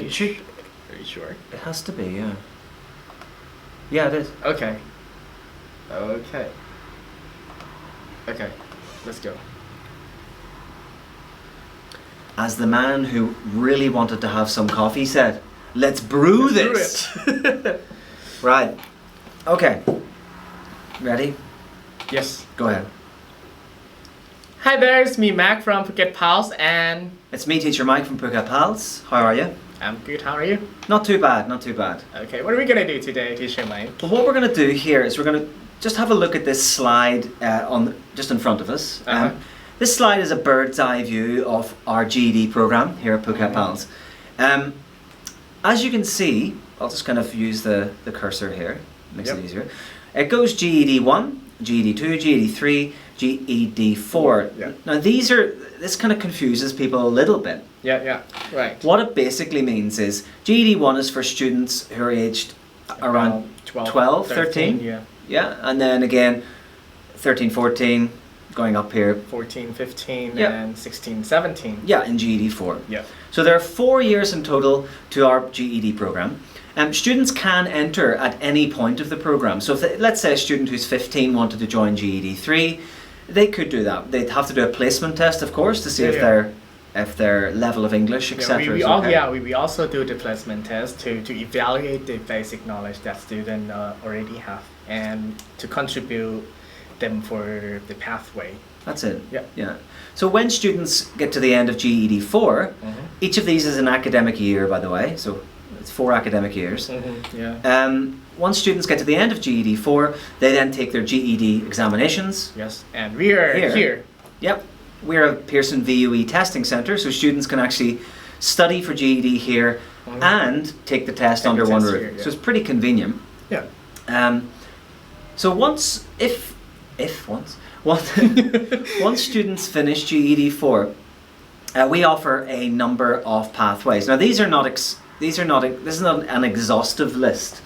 It should. Are you sure? It has to be, yeah. Yeah, it is. Okay. Okay. Okay. Let's go. As the man who really wanted to have some coffee said, let's brew this. Right. Okay. Ready? Yes. Go ahead. Hi there, it's me Mac from Phuket PALS and It's me, Teacher Mike from Phuket PALS. How are you? I'm good, how are you? Not too bad, not too bad. Okay, what are we gonna do today, Teacher Mike? Well, what we're going to do here is we're going to just have a look at this slide just in front of us. This slide is a bird's eye view of our GED program here at Phuket PALS. As you can see, I'll just kind of use the cursor here, makes it easier. It goes GED 1, GED 2, GED 3, GED 4. Yeah. Now this kind of confuses people a little bit. Yeah, right. What it basically means is GED 1 is for students who are aged around 12, 13. Yeah. Yeah, and then again 13, 14, going up here. 14, 15, Yeah. and 16, 17. Yeah, in GED 4. Yeah. So there are 4 years in total to our GED program. Students can enter at any point of the program. So if let's say a student who's 15 wanted to join GED 3, they could do that. They'd have to do a placement test, of course, to see if their level of English, etc. Yeah, is okay. we also do the placement test to evaluate the basic knowledge that students already have and to contribute them for the pathway. That's it. Yeah. Yeah. So when students get to the end of GED 4, each of these is an academic year, by the way. So it's 4 academic years. Yeah. Once students get to the end of GED 4, they then take their GED examinations. Yes. And we are here. Yep. We're a Pearson VUE testing centre, so students can actually study for GED here and take the test under one roof. Here, yeah. So it's pretty convenient. Yeah. So once students finish GED 4, we offer a number of pathways. Now this is not an exhaustive list.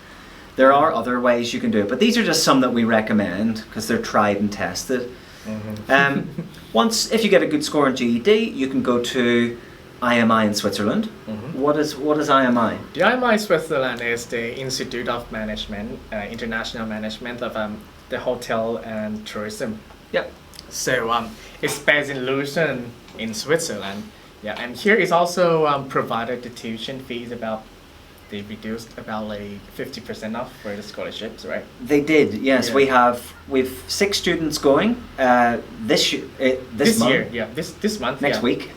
There are other ways you can do it, but these are just some that we recommend because they're tried and tested. If you get a good score in GED, you can go to IMI in Switzerland. What is IMI? The IMI Switzerland is the Institute of Management, International Management of the Hotel and Tourism. Yep. So it's based in Lucerne in Switzerland. Yeah, and here is also provided the tuition fees they reduced about like 50% off for the scholarships, right? They did, yes. Yeah. We've 6 students going this month. Year, yeah. This month. Next week.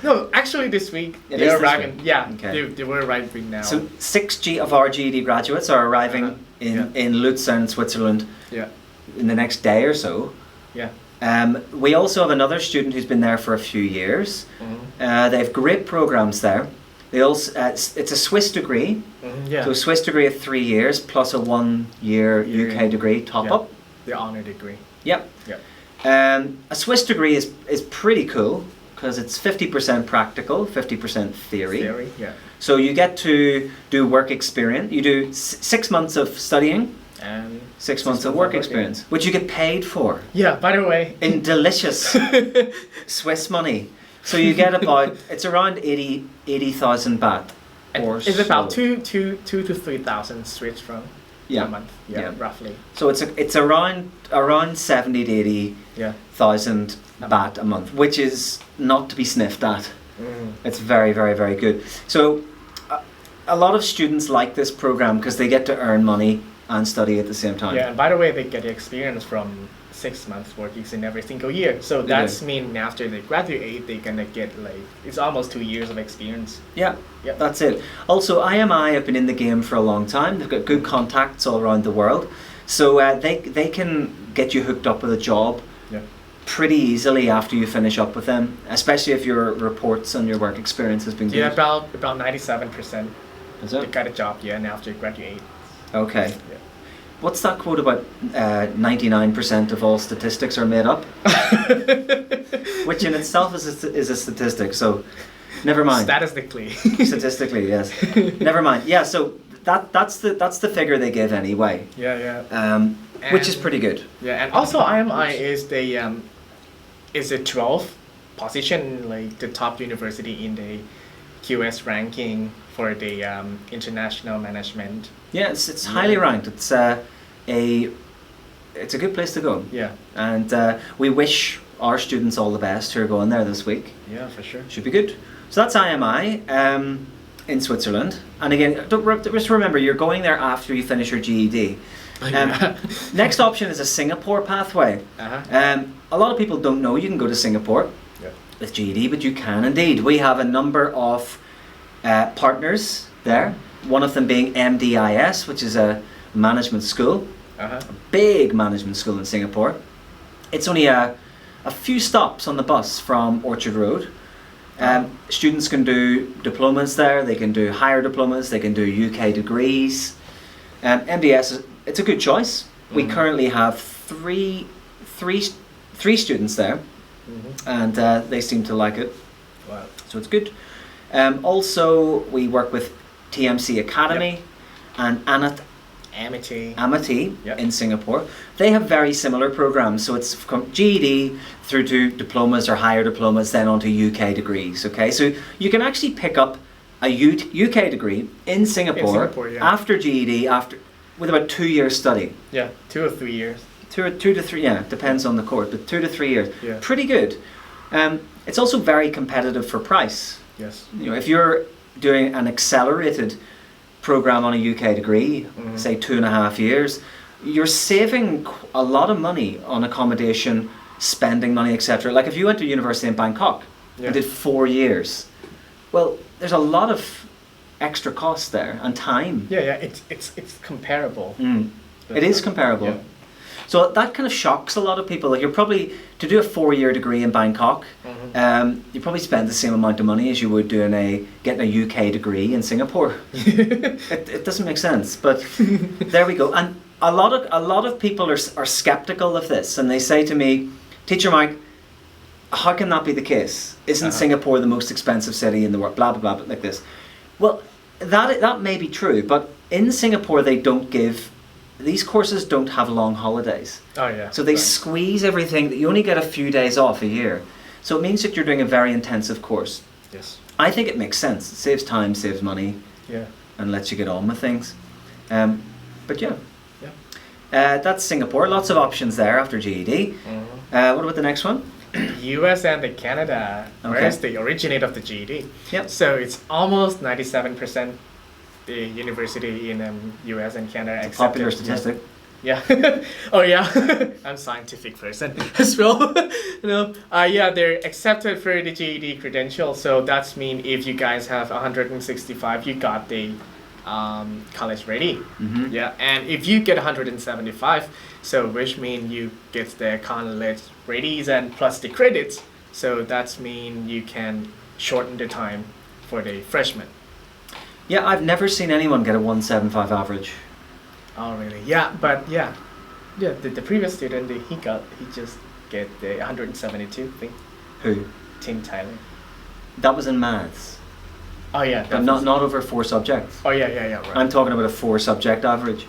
No, actually this week. It They're is this arriving. week. Yeah, Okay. they were arriving now. So 6 of our GED graduates are arriving in Lucerne, Switzerland Yeah. in the next day or so. Yeah. We also have another student who's been there for a few years. They have great programs there. They also it's a Swiss degree. Yeah. So a Swiss degree of 3 years plus a 1-year UK degree top up. The honor degree. Yep. Yeah. A Swiss degree is pretty cool because it's 50% practical, 50% theory. Theory, yeah. So you get to do work experience. You do 6 months of studying And 6 months of work experience, which you get paid for Yeah, by the way. in delicious Swiss money. So you get it's around 80,000 baht. Or It's about so. 2 to 3,000 Swiss francs a month. Yeah, roughly. So it's around 70 to 80,000 baht a month, which is not to be sniffed at. It's very, very, very good. So a lot of students like this program because they get to earn money and study at the same time. Yeah, and by the way, they get the experience from 6 months working in every single year. So that's mean after they graduate, they're gonna get it's almost 2 years of experience. Yeah, that's it. Also, IMI have been in the game for a long time. They've got good contacts all around the world. So they can get you hooked up with a job pretty easily after you finish up with them, especially if your reports and your work experience has been good. Yeah, about 97%. Is They it? got a job, and after you graduate. Okay. Yeah. What's that quote about 99% of all statistics are made up? Which in itself is a statistic, so never mind. Statistically. Statistically, yes. Never mind. Yeah, so that's the figure they give anyway. Yeah. Which is pretty good. Yeah, and also IMI is the 12th position, like the top university in the QS ranking for the international management. Yeah, it's highly ranked. It's a good place to go. Yeah. And we wish our students all the best who are going there this week. Yeah, for sure. Should be good. So that's IMI in Switzerland. And again, just remember, you're going there after you finish your GED. Next option is a Singapore pathway. A lot of people don't know you can go to Singapore with GED, but you can indeed. We have a number of partners there. One of them being MDIS, which is a management school, a big management school in Singapore. It's only a few stops on the bus from Orchard Road. Students can do diplomas there. They can do higher diplomas. They can do UK degrees. MDS, it's a good choice. We currently have three students there, and they seem to like it. Wow. So it's good. Also, we work with TMC Academy and Amity in Singapore. They have very similar programs. So it's from GED through to diplomas or higher diplomas, then on to UK degrees. Okay, so you can actually pick up a UK degree in Singapore, after GED, with about 2 years study. Yeah, 2 or 3 years. Two to three, yeah, depends on the course, but 2 to 3 years. Yeah. Pretty good. It's also very competitive for price. Yes. You know, if you're doing an accelerated program on a UK degree, say 2.5 years, you're saving a lot of money on accommodation, spending money, etc. Like if you went to university in Bangkok and did 4 years, well, there's a lot of extra cost there and time. Yeah, it's comparable. It is comparable. Yeah. So that kind of shocks a lot of people. Like you're probably, to do a 4-year degree in Bangkok, you probably spend the same amount of money as you would getting a UK degree in Singapore. It doesn't make sense, but there we go. And a lot of people are skeptical of this, and they say to me, "Teacher Mike, how can that be the case? Isn't Singapore the most expensive city in the world?" Blah blah blah, like this. Well, that may be true, but in Singapore these courses don't have long holidays. Oh yeah. So they squeeze everything. You only get a few days off a year. So it means that you're doing a very intensive course. Yes. I think it makes sense. It saves time, saves money, and lets you get on with things. But yeah. That's Singapore. Lots of options there after GED. What about the next one? US and the Canada, where's the originate of the GED. Yep. So it's almost 97% the university in US and Canada accepted. Popular statistic. Yeah. Oh yeah. I'm a scientific person as well. They're accepted for the GED credential. So that's mean if you guys have 165, you got the college ready. Yeah. And if you get 175, so which mean you get the college ready and plus the credits. So that's mean you can shorten the time for the freshman. Yeah, I've never seen anyone get a 175 average. Oh really? Yeah, but the previous student he just get the 172 thing. Who? Tim Tyler. That was in maths. Oh yeah. But not over 4 subjects. Oh yeah, right. I'm talking about a 4 subject average.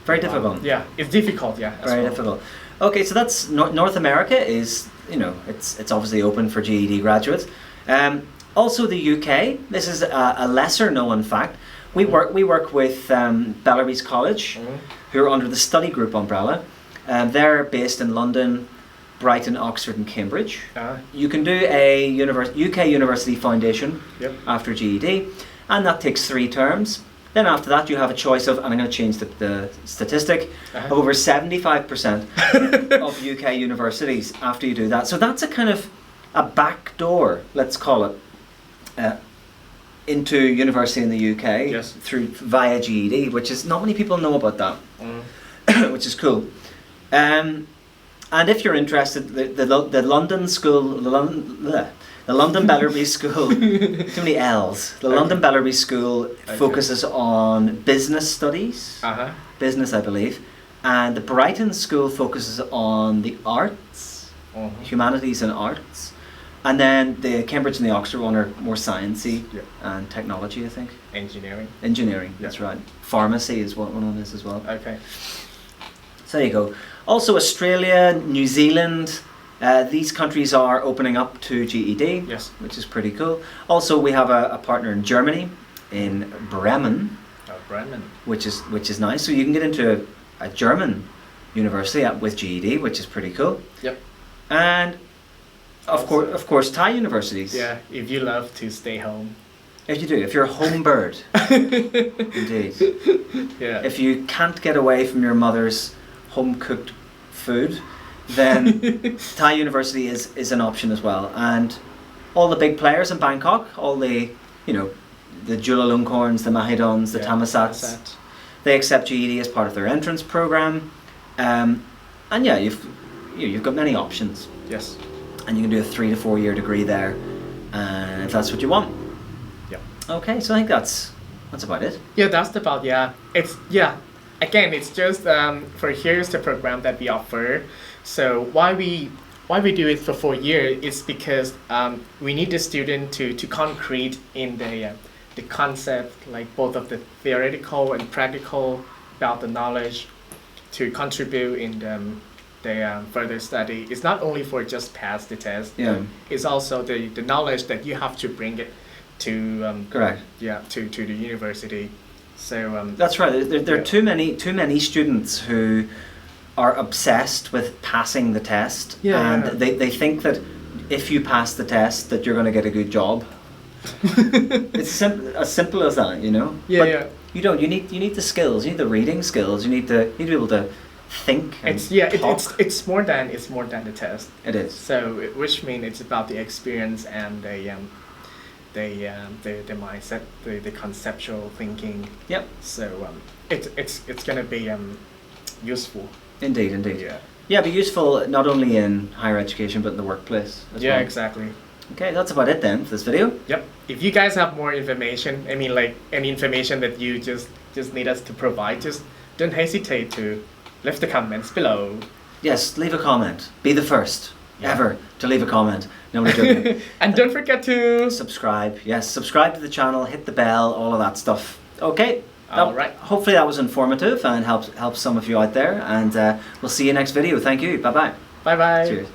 Very difficult. Yeah, it's difficult. Yeah. Very difficult. Okay, so that's North America is, it's obviously open for GED graduates. Also the UK, this is a lesser known fact. We work with Bellarby's College, who are under the study group umbrella. They're based in London, Brighton, Oxford and Cambridge. You can do a UK University Foundation after GED, and that takes 3 terms. Then after that you have a choice of, and I'm going to change the statistic, of over 75% of UK universities after you do that. So that's a kind of a back door, let's call it, into university in the UK via GED, which is not many people know about that, which is cool. And if you're interested, the London school, the London Bellarby School, too many L's. The London Bellarby School focuses on business studies, business I believe, and the Brighton School focuses on the arts, humanities and arts. And then the Cambridge and the Oxford one are more sciencey and technology, I think. Engineering, that's right. Pharmacy is one of this as well. Okay. So there you go. Also Australia, New Zealand, These countries are opening up to GED, Yes. which is pretty cool. Also, we have a partner in Germany, in Bremen, Oh, Bremen. which is nice. So you can get into a German university with GED, which is pretty cool. Yep. And of course, Thai universities. Yeah, if you love to stay home. If you do, if you're a home bird, indeed. Yeah. If you can't get away from your mother's home cooked food, then Thai university is an option as well. And all the big players in Bangkok, all the the Chulalongkorns, the Mahidons, the Thammasats, they accept GED as part of their entrance program. And yeah, you've got many options. Yes. And you can do a 3 to 4 year degree there, and if that's what you want. Yeah. Okay, so I think that's about it. Yeah, that's about It's Again, it's just for here's the program that we offer. So why we do it for 4 years is because we need the student to concrete in the concept, like both of the theoretical and practical about the knowledge to contribute in the further study. It's not only for just pass the test. Yeah. It's also the knowledge that you have to bring it to Correct. to the university. So That's right. There are too many students who are obsessed with passing the test, and they think that if you pass the test that you're going to get a good job. It's as simple as that, Yeah, but you don't. You need the skills. You need the reading skills. You need to be able to think. And talk. It's more than the test. It is. So which means it's about the experience and the mindset, the conceptual thinking. Yep. So it's gonna be useful. Indeed. Yeah. Yeah, be useful not only in higher education but in the workplace as well. Exactly. Okay, that's about it then for this video. Yep. If you guys have more information, I mean, like any information that you just need us to provide, just don't hesitate to leave the comments below. Yes, leave a comment. Be the first ever to leave a comment. No, we're joking. And don't forget to subscribe. Yes, subscribe to the channel, hit the bell, all of that stuff. Okay. All right. Hopefully that was informative and helps some of you out there. And we'll see you next video. Thank you. Bye bye. Bye bye. Cheers.